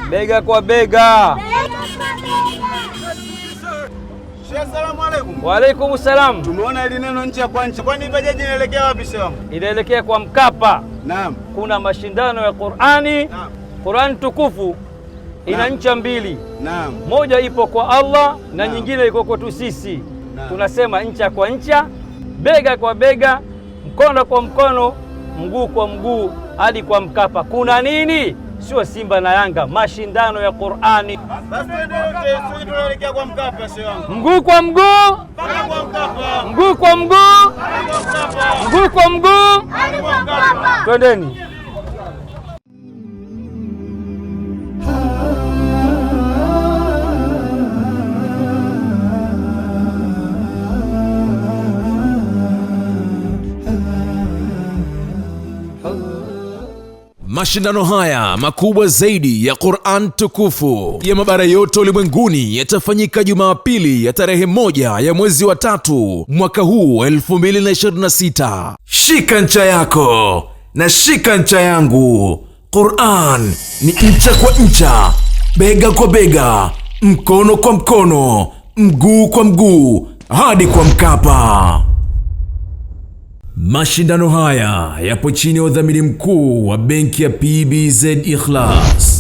Bega kwa bega. Assalamu alaykum. Wa alaykum salam. Tumeona hili neno nchi kwa nchi. Kwani bajaji inaelekea wapi sasa? Inaelekea kwa Mkapa. Naam. Kuna mashindano ya Qur'ani. Naam. Qur'an tukufu ina ncha mbili. Naam. Moja ipo kwa Allah na nyingine iko kwetu sisi. Tunasema ncha kwa ncha, bega kwa bega, mkono kwa mkono, mguu kwa mguu hadi kwa Mkapa. Kuna nini? Sio Simba na Yanga, mashindano ya Qur'ani. Basi sisi tunaelekea kwa Mkapa sio wangu. Mguu kwa mguu, Mpaka kwa Mkapa. mguu kwa mguu, mguu kwa mguu, twendeni. Mashindano haya makubwa zaidi ya Qur'an tukufu ya mabara yote ulimwenguni yatafanyika Jumapili ya tarehe 1 ya mwezi wa 3 mwaka huu 2026. Shika ncha yako na shika ncha yangu. Qur'an ni ncha kwa ncha, bega kwa bega, mkono kwa mkono, mguu kwa mguu hadi kwa Mkapa. Mashindano haya yapo chini ya udhamini mkuu wa benki ya PBZ Ikhlas.